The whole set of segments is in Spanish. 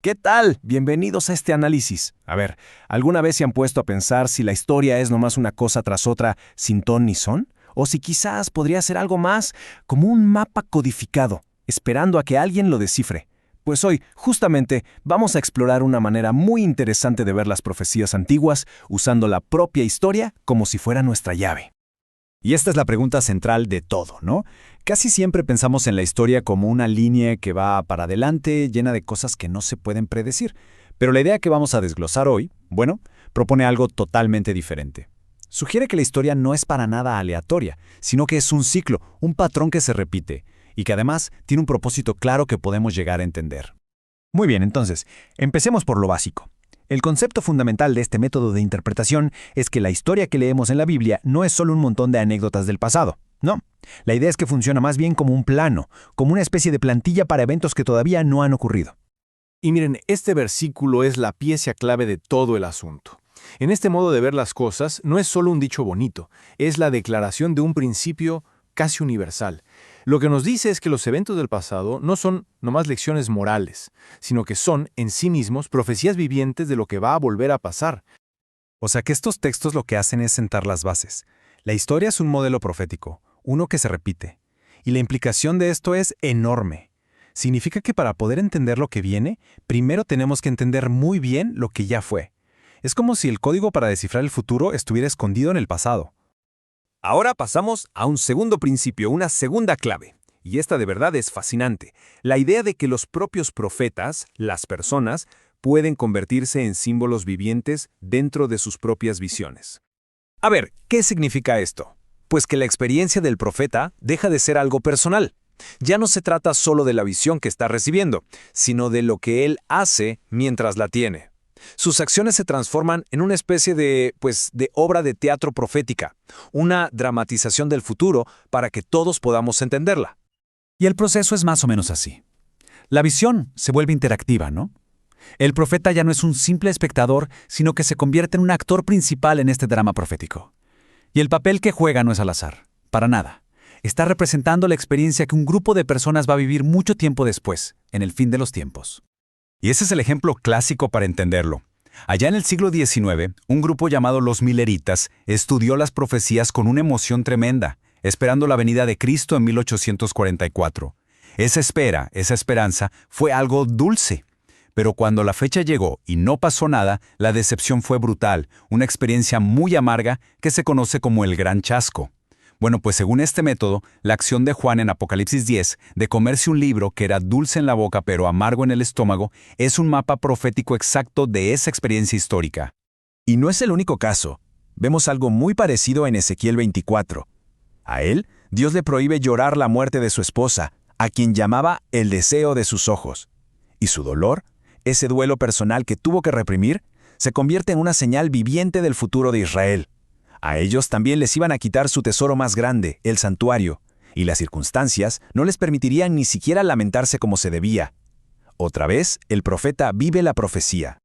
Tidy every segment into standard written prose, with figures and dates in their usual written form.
¿Qué tal? Bienvenidos a este análisis. A ver, ¿alguna vez se han puesto a pensar si la historia es nomás una cosa tras otra sin ton ni son? ¿O si quizás podría ser algo más como un mapa codificado, esperando a que alguien lo descifre? Pues hoy, justamente, vamos a explorar una manera muy interesante de ver las profecías antiguas usando la propia historia como si fuera nuestra llave. Y esta es la pregunta central de todo, ¿no? Casi siempre pensamos en la historia como una línea que va para adelante, llena de cosas que no se pueden predecir. Pero la idea que vamos a desglosar hoy, bueno, propone algo totalmente diferente. Sugiere que la historia no es para nada aleatoria, sino que es un ciclo, un patrón que se repite, y que además tiene un propósito claro que podemos llegar a entender. Muy bien, entonces, empecemos por lo básico. El concepto fundamental de este método de interpretación es que la historia que leemos en la Biblia no es solo un montón de anécdotas del pasado. No, la idea es que funciona más bien como un plano, como una especie de plantilla para eventos que todavía no han ocurrido. Y miren, este versículo es la pieza clave de todo el asunto. En este modo de ver las cosas, no es solo un dicho bonito, es la declaración de un principio casi universal. Lo que nos dice es que los eventos del pasado no son nomás lecciones morales, sino que son, en sí mismos, profecías vivientes de lo que va a volver a pasar. O sea que estos textos lo que hacen es sentar las bases. La historia es un modelo profético, uno que se repite. Y la implicación de esto es enorme. Significa que para poder entender lo que viene, primero tenemos que entender muy bien lo que ya fue. Es como si el código para descifrar el futuro estuviera escondido en el pasado. Ahora pasamos a un segundo principio, una segunda clave. Y esta de verdad es fascinante. La idea de que los propios profetas, las personas, pueden convertirse en símbolos vivientes dentro de sus propias visiones. A ver, ¿qué significa esto? Pues que la experiencia del profeta deja de ser algo personal. Ya no se trata solo de la visión que está recibiendo, sino de lo que él hace mientras la tiene. Sus acciones se transforman en una especie de obra de teatro profética, una dramatización del futuro para que todos podamos entenderla. Y el proceso es más o menos así. La visión se vuelve interactiva, ¿no? El profeta ya no es un simple espectador, sino que se convierte en un actor principal en este drama profético. Y el papel que juega no es al azar, para nada. Está representando la experiencia que un grupo de personas va a vivir mucho tiempo después, en el fin de los tiempos. Y ese es el ejemplo clásico para entenderlo. Allá en el siglo XIX, un grupo llamado los Milleritas estudió las profecías con una emoción tremenda, esperando la venida de Cristo en 1844. Esa espera, esa esperanza, fue algo dulce. Pero cuando la fecha llegó y no pasó nada, la decepción fue brutal, una experiencia muy amarga que se conoce como el Gran Chasco. Bueno, pues según este método, la acción de Juan en Apocalipsis 10, de comerse un libro que era dulce en la boca pero amargo en el estómago, es un mapa profético exacto de esa experiencia histórica. Y no es el único caso. Vemos algo muy parecido en Ezequiel 24. A él, Dios le prohíbe llorar la muerte de su esposa, a quien llamaba el deseo de sus ojos. Y su dolor, ese duelo personal que tuvo que reprimir, se convierte en una señal viviente del futuro de Israel. A ellos también les iban a quitar su tesoro más grande, el santuario, y las circunstancias no les permitirían ni siquiera lamentarse como se debía. Otra vez, el profeta vive la profecía.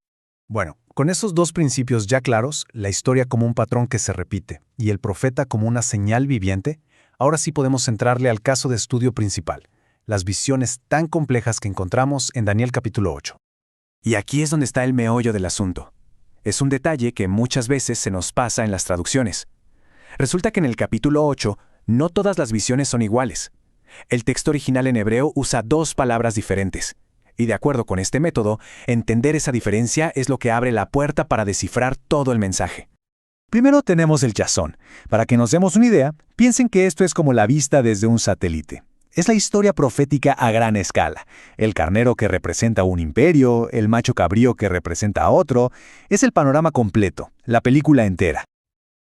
Bueno, con esos dos principios ya claros, la historia como un patrón que se repite y el profeta como una señal viviente, ahora sí podemos centrarle al caso de estudio principal, las visiones tan complejas que encontramos en Daniel capítulo 8. Y aquí es donde está el meollo del asunto. Es un detalle que muchas veces se nos pasa en las traducciones. Resulta que en el capítulo 8 no todas las visiones son iguales. El texto original en hebreo usa dos palabras diferentes. Y de acuerdo con este método, entender esa diferencia es lo que abre la puerta para descifrar todo el mensaje. Primero tenemos el chazón. Para que nos demos una idea, piensen que esto es como la vista desde un satélite. Es la historia profética a gran escala. El carnero que representa un imperio, el macho cabrío que representa a otro, es el panorama completo, la película entera.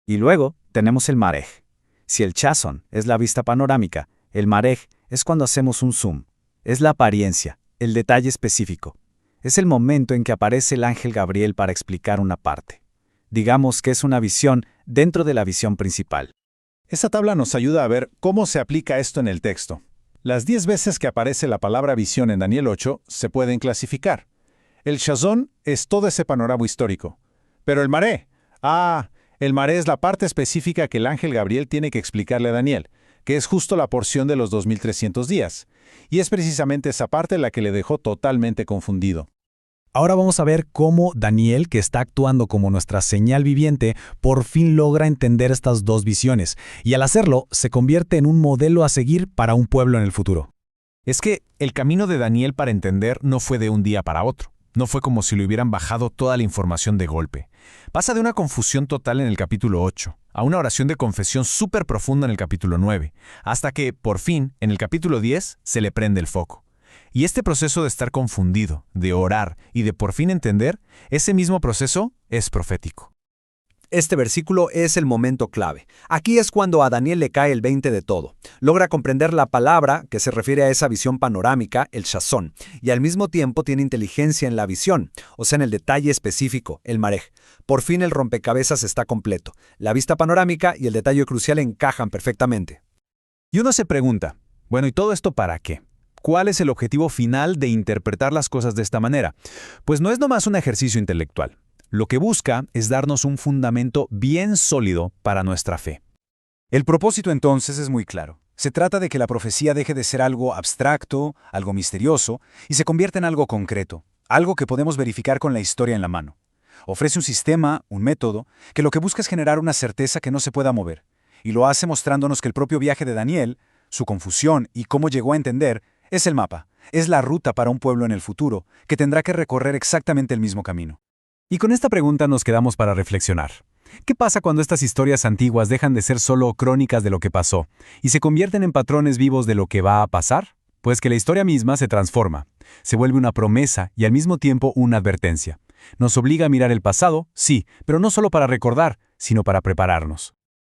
Y luego tenemos el marej. Si el chazón es la vista panorámica, el marej es cuando hacemos un zoom. Es la apariencia, el detalle específico. Es el momento en que aparece el ángel Gabriel para explicar una parte. Digamos que es una visión dentro de la visión principal. Esta tabla nos ayuda a ver cómo se aplica esto en el texto. Las 10 veces que aparece la palabra visión en Daniel 8 se pueden clasificar. El chazón es todo ese panorama histórico. Pero el maré, el maré es la parte específica que el ángel Gabriel tiene que explicarle a Daniel, que es justo la porción de los 2300 días. Y es precisamente esa parte la que le dejó totalmente confundido. Ahora vamos a ver cómo Daniel, que está actuando como nuestra señal viviente, por fin logra entender estas dos visiones, y al hacerlo se convierte en un modelo a seguir para un pueblo en el futuro. Es que el camino de Daniel para entender no fue de un día para otro. No fue como si le hubieran bajado toda la información de golpe. Pasa de una confusión total en el capítulo 8 a una oración de confesión súper profunda en el capítulo 9, hasta que, por fin, en el capítulo 10, se le prende el foco. Y este proceso de estar confundido, de orar y de por fin entender, ese mismo proceso es profético. Este versículo es el momento clave. Aquí es cuando a Daniel le cae el 20 de todo. Logra comprender la palabra que se refiere a esa visión panorámica, el shazón, y al mismo tiempo tiene inteligencia en la visión, o sea, en el detalle específico, el marej. Por fin el rompecabezas está completo. La vista panorámica y el detalle crucial encajan perfectamente. Y uno se pregunta, bueno, ¿y todo esto para qué? ¿Cuál es el objetivo final de interpretar las cosas de esta manera? Pues no es nomás un ejercicio intelectual. Lo que busca es darnos un fundamento bien sólido para nuestra fe. El propósito entonces es muy claro. Se trata de que la profecía deje de ser algo abstracto, algo misterioso, y se convierta en algo concreto, algo que podemos verificar con la historia en la mano. Ofrece un sistema, un método, que lo que busca es generar una certeza que no se pueda mover, y lo hace mostrándonos que el propio viaje de Daniel, su confusión y cómo llegó a entender, es el mapa, es la ruta para un pueblo en el futuro, que tendrá que recorrer exactamente el mismo camino. Y con esta pregunta nos quedamos para reflexionar. ¿Qué pasa cuando estas historias antiguas dejan de ser solo crónicas de lo que pasó y se convierten en patrones vivos de lo que va a pasar? Pues que la historia misma se transforma, se vuelve una promesa y al mismo tiempo una advertencia. Nos obliga a mirar el pasado, sí, pero no solo para recordar, sino para prepararnos.